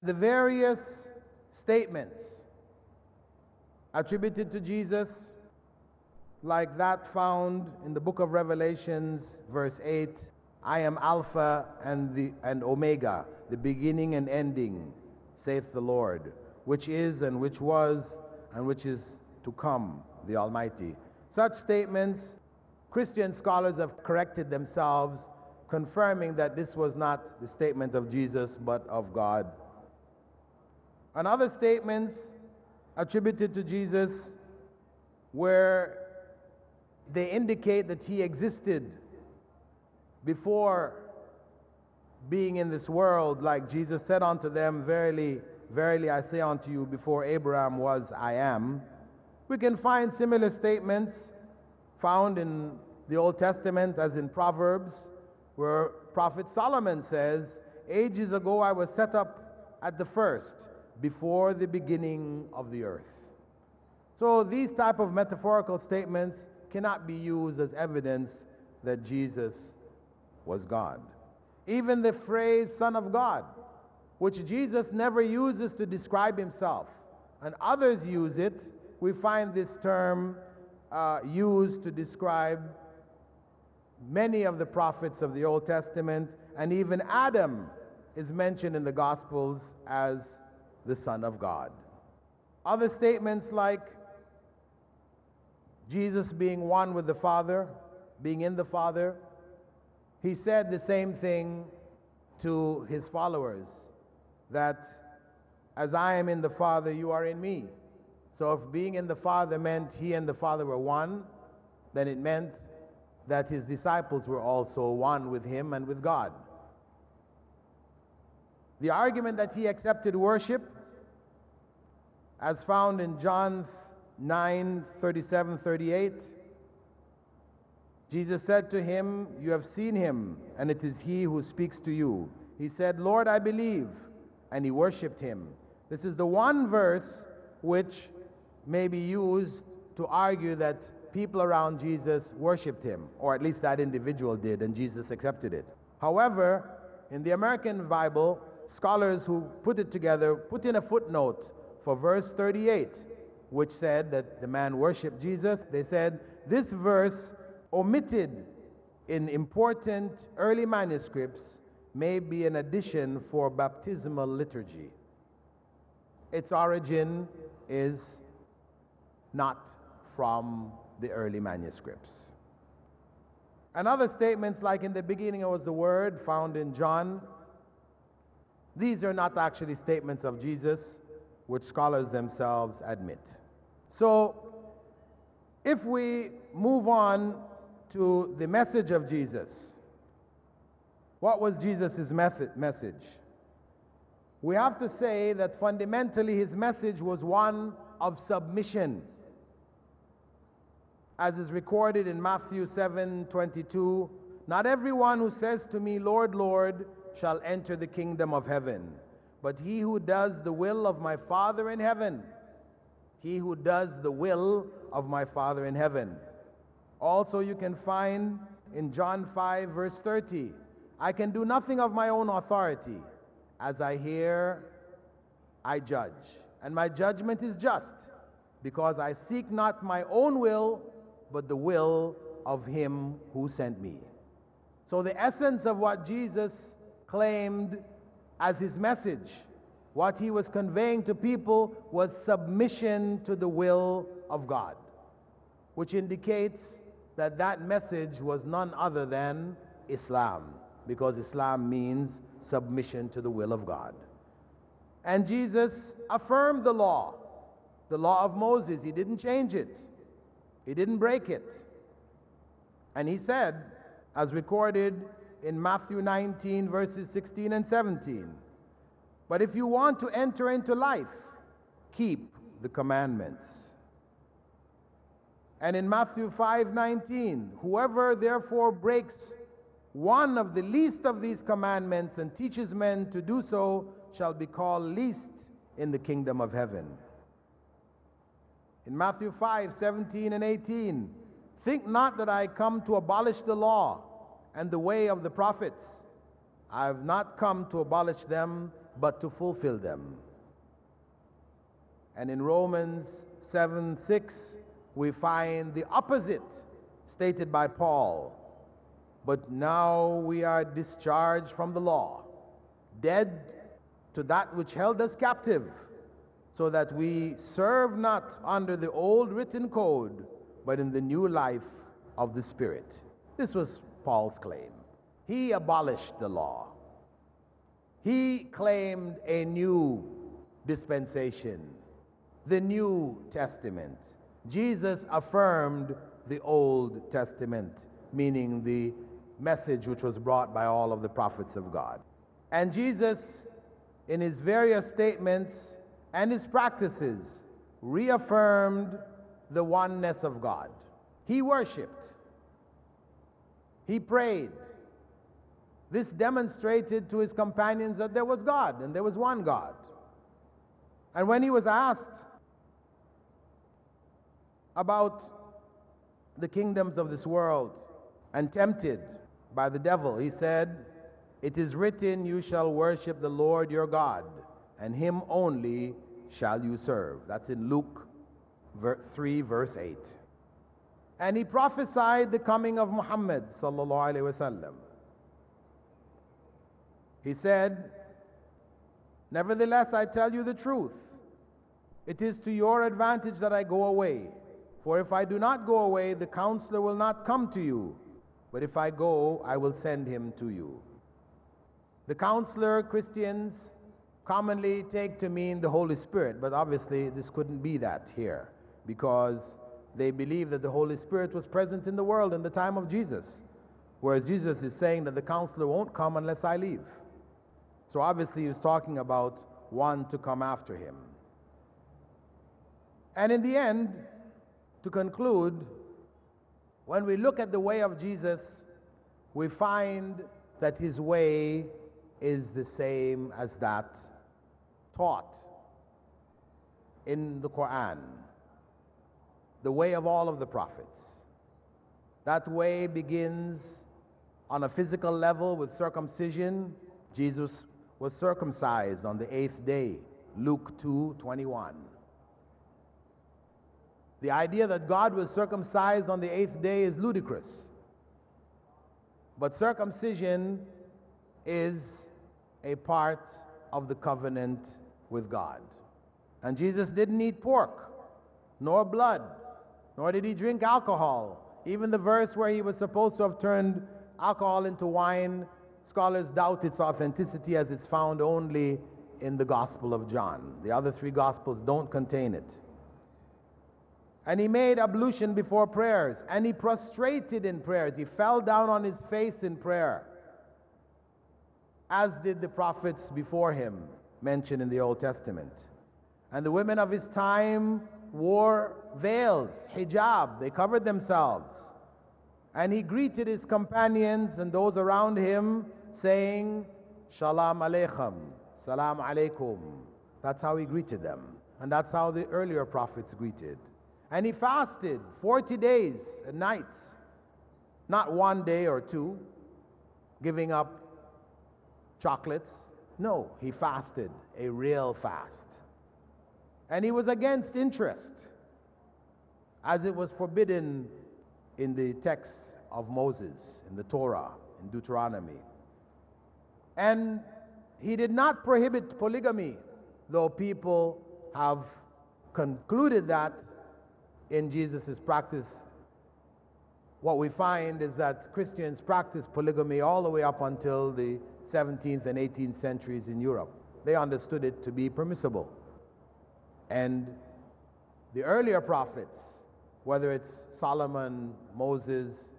The various statements attributed to Jesus, like that found in the book of Revelations, verse 8, I am Alpha and Omega, the beginning and ending, saith the Lord, which is and which was and which is to come, the Almighty. Such statements, Christian scholars have corrected themselves, confirming that this was not the statement of Jesus, but of God. And other statements attributed to Jesus where they indicate that he existed before being in this world, like Jesus said unto them, Verily, verily I say unto you, before Abraham was, I am. We can find similar statements found in the Old Testament as in Proverbs, where Prophet Solomon says, Ages ago I was set up at the first, before the beginning of the earth. So these type of metaphorical statements cannot be used as evidence that Jesus was God. Even the phrase Son of God, which Jesus never uses to describe himself, and others use it, we find this term used to describe many of the prophets of the Old Testament, and even Adam is mentioned in the Gospels as the Son of God. Other statements like Jesus being one with the Father, being in the Father, he said the same thing to his followers, that as I am in the Father, you are in me. So if being in the Father meant he and the Father were one, then it meant that his disciples were also one with him and with God. The argument that he accepted worship, as found in John 9:37-38, Jesus said to him, You have seen him, and it is he who speaks to you. He said, Lord, I believe, and he worshipped him. This is the one verse which may be used to argue that people around Jesus worshipped him, or at least that individual did, and Jesus accepted it. However, in the American Bible, scholars who put it together put in a footnote for verse 38, which said that the man worshiped Jesus. They said this verse, omitted in important early manuscripts, may be an addition for baptismal liturgy. Its origin is not from the early manuscripts. And other statements like in the beginning was the Word, found in John, these are not actually statements of Jesus, which scholars themselves admit. So, if we move on to the message of Jesus, what was Jesus' message? We have to say that fundamentally his message was one of submission. As is recorded in Matthew 7:22, Not everyone who says to me, Lord, Lord, shall enter the kingdom of heaven, but he who does the will of my Father in heaven. He who does the will of my Father in heaven. Also you can find in John 5:30, I can do nothing of my own authority. As I hear, I judge. And my judgment is just, because I seek not my own will, but the will of him who sent me. So the essence of what Jesus claimed as his message, what he was conveying to people, was submission to the will of God, which indicates that that message was none other than Islam, because Islam means submission to the will of God. And Jesus affirmed the law of Moses. He didn't change it. He didn't break it. And he said, as recorded in Matthew 19, verses 16 and 17, but if you want to enter into life, keep the commandments. And in Matthew 5:19, whoever therefore breaks one of the least of these commandments and teaches men to do so shall be called least in the kingdom of heaven. In Matthew 5:17 and 18, think not that I come to abolish the law and the way of the prophets. I have not come to abolish them, but to fulfill them. And in Romans 7:6, we find the opposite stated by Paul. But now we are discharged from the law, dead to that which held us captive, so that we serve not under the old written code, but in the new life of the Spirit. This was Paul's claim. He abolished the law. He claimed a new dispensation, the New Testament. Jesus affirmed the Old Testament, meaning the message which was brought by all of the prophets of God. And Jesus, in his various statements and his practices, reaffirmed the oneness of God. He worshiped. He prayed. This demonstrated to his companions that there was God and there was one God. And when he was asked about the kingdoms of this world and tempted by the devil, he said, "It is written, you shall worship the Lord your God, and him only shall you serve." That's in Luke 3, verse 8. And he prophesied the coming of Muhammad sallallahu alaihi wasallam. He said, "Nevertheless, I tell you the truth. It is to your advantage that I go away. For if I do not go away, the counselor will not come to you. But if I go, I will send him to you." The counselor, Christians commonly take to mean the Holy Spirit, but obviously this couldn't be that here, because they believe that the Holy Spirit was present in the world in the time of Jesus, whereas Jesus is saying that the counselor won't come unless I leave. So obviously he was talking about one to come after him. And in the end, to conclude, when we look at the way of Jesus, we find that his way is the same as that taught in the Quran, the way of all of the prophets. That way begins on a physical level with circumcision. Jesus was circumcised on the 8th day, Luke 2:21. The idea that God was circumcised on the 8th day is ludicrous. But circumcision is a part of the covenant with God. And Jesus didn't eat pork, nor blood, nor did he drink alcohol. Even the verse where he was supposed to have turned alcohol into wine, scholars doubt its authenticity, as it's found only in the Gospel of John. The other 3 Gospels don't contain it. And he made ablution before prayers, and he prostrated in prayers. He fell down on his face in prayer, as did the prophets before him, mentioned in the Old Testament. And the women of his time wore veils, hijab. They covered themselves. And he greeted his companions and those around him, saying, "Shalom Aleichem, Salam Alaikum." That's how he greeted them. And that's how the earlier prophets greeted. And he fasted 40 days and nights, not 1 day or 2, giving up chocolates. No, he fasted, a real fast. And he was against interest, as it was forbidden in the texts of Moses, in the Torah, in Deuteronomy. And he did not prohibit polygamy, though people have concluded that in Jesus' practice. What we find is that Christians practiced polygamy all the way up until the 17th and 18th centuries in Europe. They understood it to be permissible. And the earlier prophets, whether it's Solomon, Moses,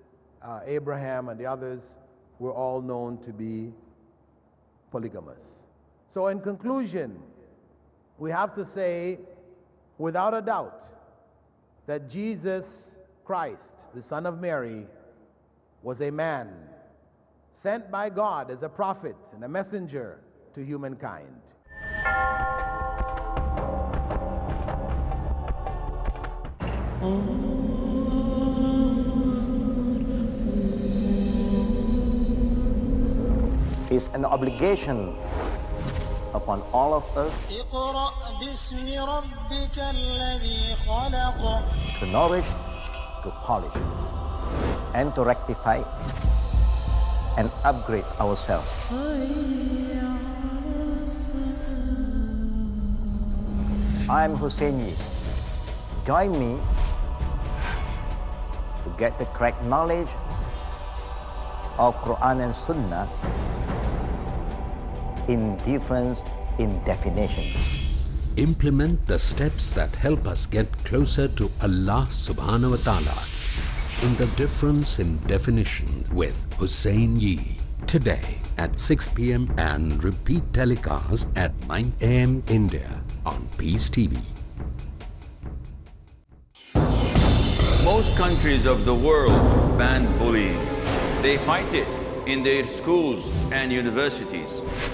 Abraham, and the others, were all known to be polygamous. So in conclusion, we have to say, without a doubt, that Jesus Christ, the Son of Mary, was a man sent by God as a prophet and a messenger to humankind. It's an obligation upon all of us to nourish, to polish, and to rectify and upgrade ourselves. I'm Hussein Yi. Join me to get the correct knowledge of Quran and Sunnah in difference in definitions. Implement the steps that help us get closer to Allah subhanahu wa ta'ala in the difference in definition with Hussein Yi. Today at 6 p.m. and repeat telecast at 9 a.m. India on Peace TV. Most countries of the world ban bullying. They fight it in their schools and universities.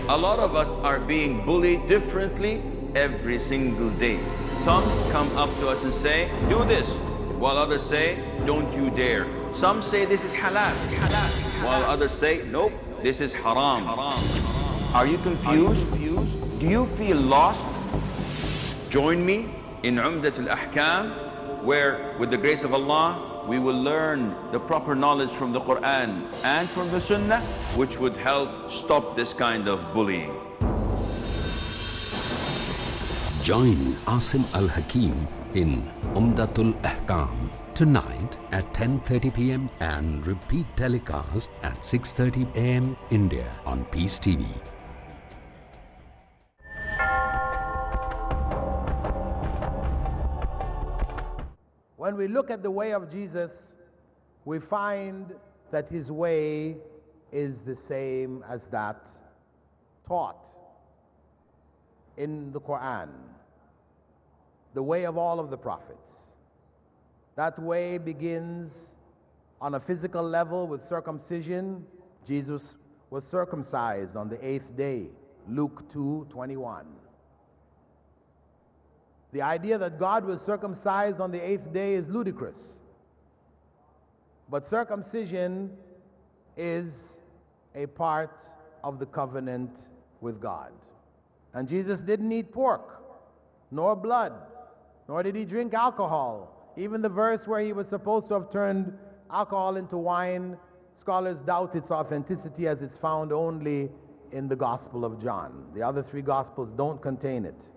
A lot of us are being bullied differently every single day. Some come up to us and say, do this, while others say, don't you dare. Some say this is halal, while others say, nope, this is haram. Are you confused? Do you feel lost? Join me in Umdat al-Ahkam, where with the grace of Allah, we will learn the proper knowledge from the Quran and from the Sunnah, which would help stop this kind of bullying. Join Asim Al-Hakim in Umdatul Ahkam tonight at 10:30 p.m. and repeat telecast at 6:30 a.m. India on Peace TV. When we look at the way of Jesus, we find that his way is the same as that taught in the Quran, the way of all of the prophets. That way begins on a physical level with circumcision. Jesus was circumcised on the 8th day, Luke 2:21. The idea that God was circumcised on the 8th day is ludicrous. But circumcision is a part of the covenant with God. And Jesus didn't eat pork, nor blood, nor did he drink alcohol. Even the verse where he was supposed to have turned alcohol into wine, scholars doubt its authenticity as it's found only in the Gospel of John. The other 3 Gospels don't contain it.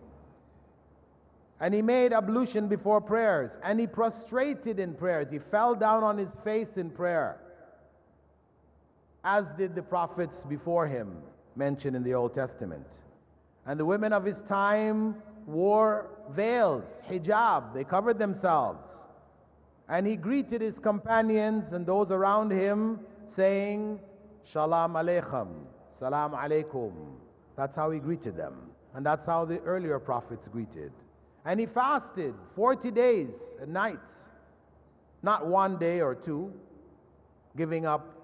And he made ablution before prayers, and he prostrated in prayers. He fell down on his face in prayer, as did the prophets before him, mentioned in the Old Testament. And the women of his time wore veils, hijab. They covered themselves. And he greeted his companions and those around him, saying, Shalom Aleichem, Salam Alaikum. That's how he greeted them. And that's how the earlier prophets greeted. And he fasted 40 days and nights, not 1 day or 2, giving up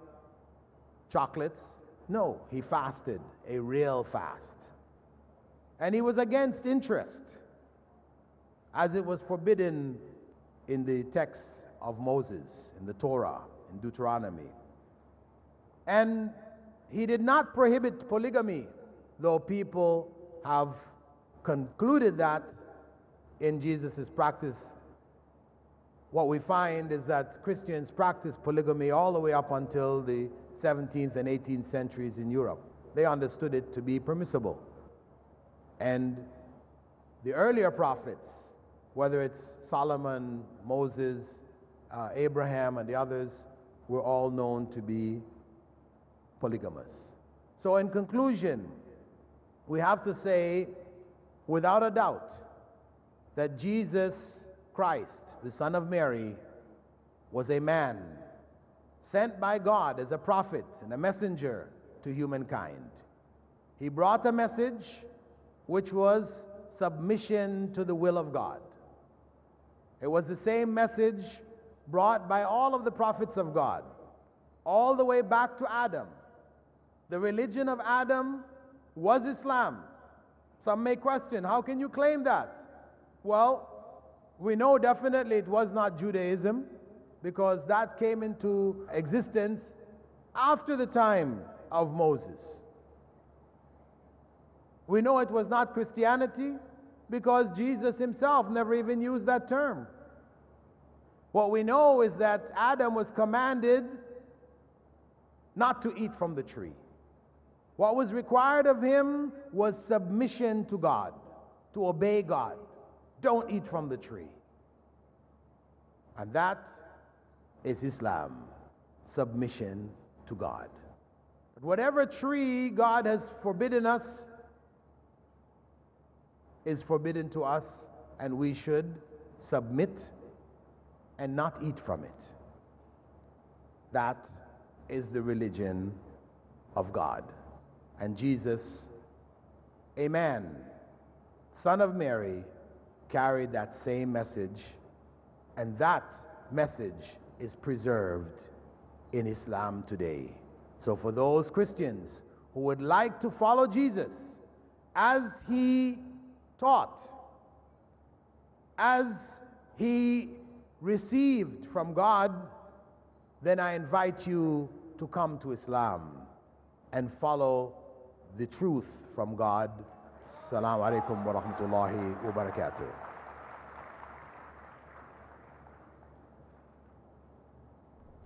chocolates. No, he fasted, a real fast. And he was against interest, as it was forbidden in the text of Moses, in the Torah, in Deuteronomy. And he did not prohibit polygamy, though people have concluded that in Jesus' practice. What we find is that Christians practiced polygamy all the way up until the 17th and 18th centuries in Europe. They understood it to be permissible. And the earlier prophets, whether it's Solomon, Moses, Abraham, and the others, were all known to be polygamous. So in conclusion, we have to say, without a doubt, that Jesus Christ, the Son of Mary, was a man sent by God as a prophet and a messenger to humankind. He brought a message which was submission to the will of God. It was the same message brought by all of the prophets of God, all the way back to Adam. The religion of Adam was Islam. Some may question, how can you claim that? Well, we know definitely it was not Judaism, because that came into existence after the time of Moses. We know it was not Christianity because Jesus himself never even used that term. What we know is that Adam was commanded not to eat from the tree. What was required of him was submission to God, to obey God. Don't eat from the tree. And that is Islam, submission to God. But whatever tree God has forbidden us is forbidden to us, and we should submit and not eat from it. That is the religion of God. And Jesus, a man, son of Mary, carried that same message, and that message is preserved in Islam today. So for those Christians who would like to follow Jesus as he taught, as he received from God, then I invite you to come to Islam and follow the truth from God. Assalamu alaikum wa rahmatullahi wa barakatuh.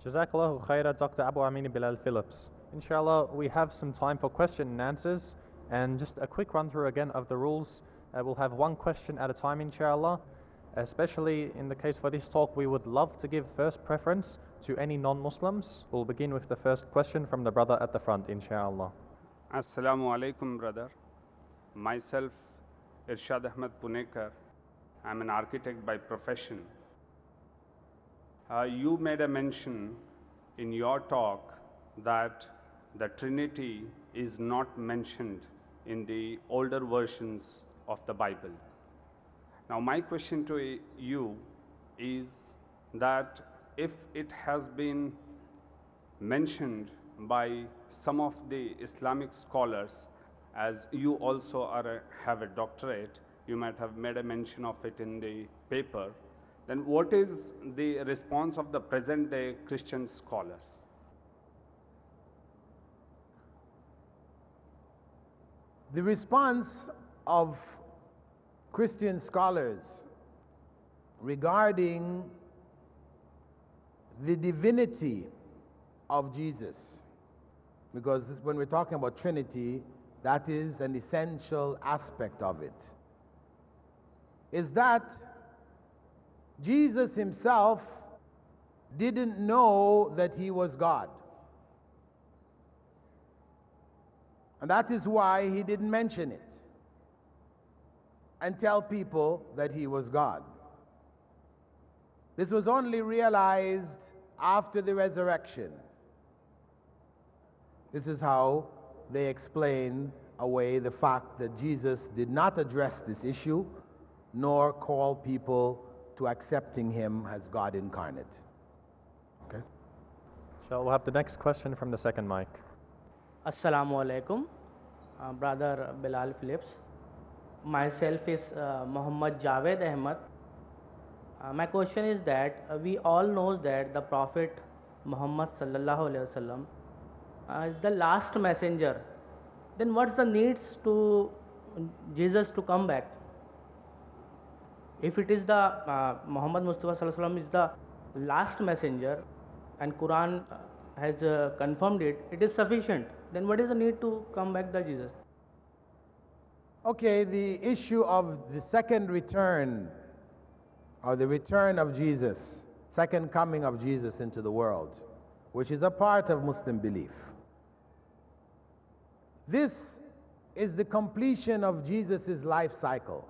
Jazakallahu khaira, Dr. Abu Amin Bilal Phillips. Inshallah, we have some time for question and answers, and just a quick run through again of the rules. We'll have one question at a time, inshallah. Especially in the case for this talk, we would love to give first preference to any non-Muslims. We'll begin with the first question from the brother at the front, inshallah. Assalamu alaikum, brother. Myself, Irshad Ahmed Punekar. I'm an architect by profession. You made a mention in your talk that the Trinity is not mentioned in the older versions of the Bible. Now, my question to you is that if it has been mentioned by some of the Islamic scholars, as you also have a doctorate, you might have made a mention of it in the paper, then what is the response of the present day Christian scholars? The response of Christian scholars regarding the divinity of Jesus, because when we're talking about Trinity, that is an essential aspect of it, is that Jesus himself didn't know that he was God. And that is why he didn't mention it and tell people that he was God. This was only realized after the resurrection. This is how they explain away the fact that Jesus did not address this issue nor call people to accepting him as God incarnate. Okay? Shall we have the next question from the second mic? Assalamu alaikum, brother Bilal Phillips. Myself is Muhammad Javed Ahmad. My question is that we all know that the Prophet Muhammad sallallahu alaihi wasallam is the last messenger. Then what's the needs to Jesus to come back? If it is the Muhammad Mustafa sallallahu alaihi wasallam is the last messenger and Quran has confirmed it, it is sufficient. Then what is the need to come back the Jesus? Okay, the issue of the second return, or the return of Jesus, second coming of Jesus into the world, which is a part of Muslim belief. This is the completion of Jesus' life cycle.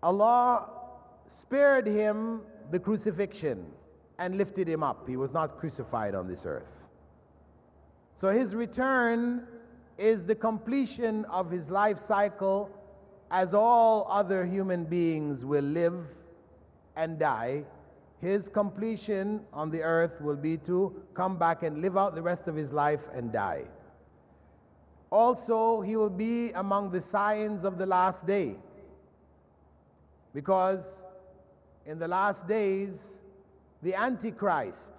Allah spared him the crucifixion and lifted him up. He was not crucified on this earth. So his return is the completion of his life cycle, as all other human beings will live and die. His completion on the earth will be to come back and live out the rest of his life and die. Also, he will be among the signs of the last day, because in the last days, the Antichrist,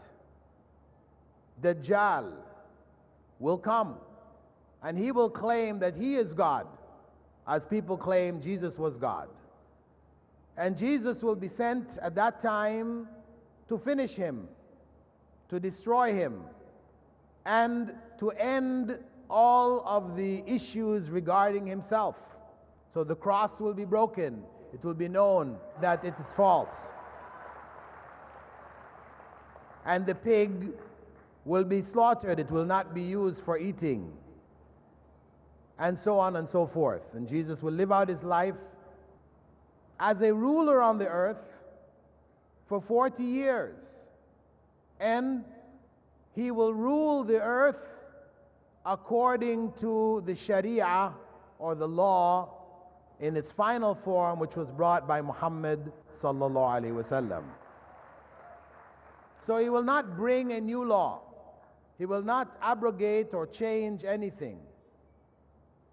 Dajjal, will come And he will claim that he is God, as people claim Jesus was God. And Jesus will be sent at that time to finish him, to destroy him, and to end all of the issues regarding himself. So the cross will be broken. It will be known that it is false. And the pig will be slaughtered. It will not be used for eating. And so on and so forth. And Jesus will live out his life as a ruler on the earth for 40 years. And he will rule the earth according to the Sharia, or the law, in its final form, which was brought by Muhammad sallallahu alaihi wasallam. So he will not bring a new law. He will not abrogate or change anything.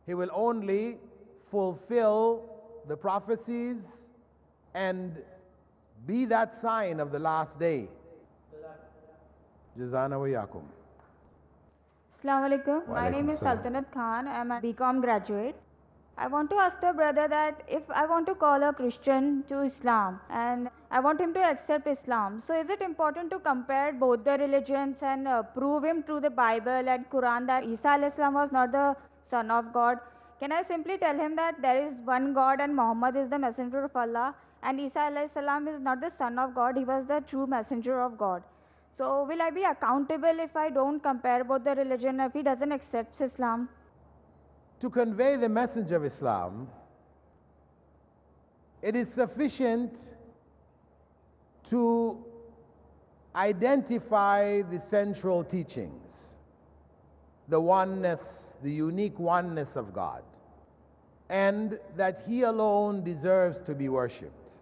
He will only fulfill the prophecies and be that sign of the last day. Jazana wa yakum. Assalamu alaikum. My name is Saltanat Khan. I am a BCom graduate. I want to ask the brother that if I want to call a Christian to Islam and I want him to accept Islam, so is it important to compare both the religions and prove him through the Bible and Quran that Isa alayhi salam was not the son of God? Can I simply tell him that there is one God and Muhammad is the messenger of Allah and Isa alayhi salam is not the son of God, he was the true messenger of God? So will I be accountable if I don't compare both the religion, if he doesn't accept Islam? To convey the message of Islam, it is sufficient to identify the central teachings, the oneness, the unique oneness of God, and that he alone deserves to be worshipped,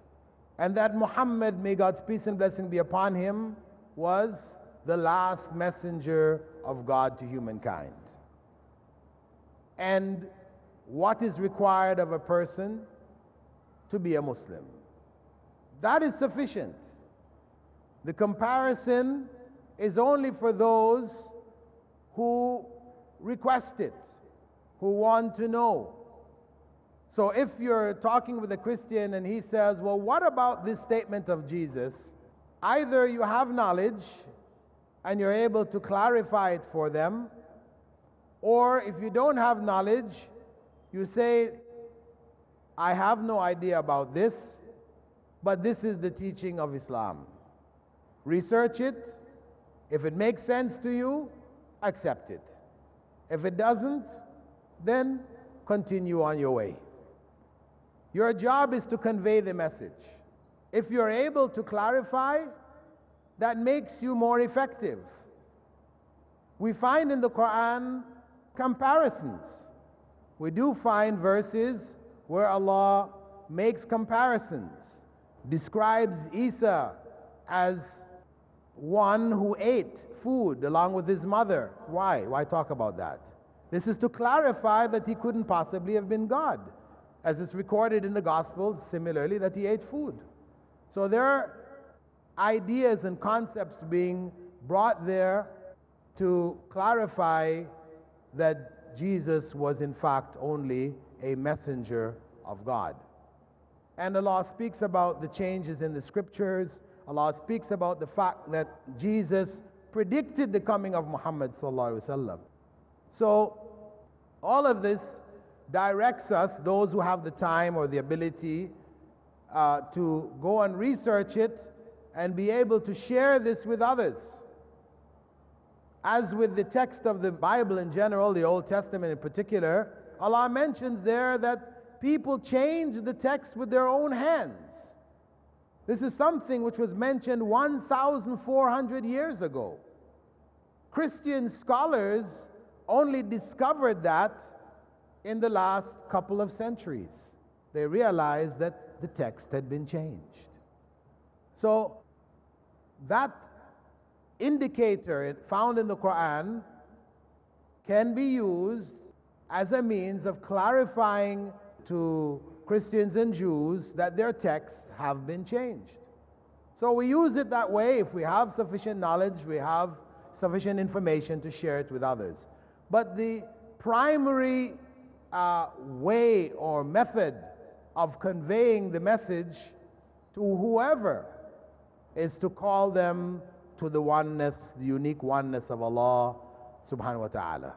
and that Muhammad, may God's peace and blessing be upon him, was the last messenger of God to humankind. And what is required of a person to be a Muslim. That is sufficient. The comparison is only for those who request it, who want to know. So if you're talking with a Christian and he says, well, what about this statement of Jesus? Either you have knowledge and you're able to clarify it for them, or if you don't have knowledge, you say, I have no idea about this, but this is the teaching of Islam. Research it. If it makes sense to you, accept it. If it doesn't, then continue on your way. Your job is to convey the message. If you're able to clarify, that makes you more effective. We find in the Quran comparisons. We do find verses where Allah makes comparisons, describes Isa as one who ate food along with his mother. Why? Why talk about that? This is to clarify that he couldn't possibly have been God, as it's recorded in the Gospels, similarly, that he ate food. So there are ideas and concepts being brought there to clarify that Jesus was in fact only a messenger of God. And Allah speaks about the changes in the scriptures. Allah speaks about the fact that Jesus predicted the coming of Muhammad sallallahu alaihi wasallam. So all of this directs us, those who have the time or the ability, to go and research it and be able to share this with others. As with the text of the Bible in general, the Old Testament in particular, Allah mentions there that people change the text with their own hands. This is something which was mentioned 1,400 years ago. Christian scholars only discovered that in the last couple of centuries. They realized that the text had been changed. So that indicator found in the Quran can be used as a means of clarifying to Christians and Jews that their texts have been changed. So we use it that way. If we have sufficient knowledge, we have sufficient information to share it with others. But the primary way or method of conveying the message to whoever is to call them to the oneness, the unique oneness of Allah subhanahu wa ta'ala.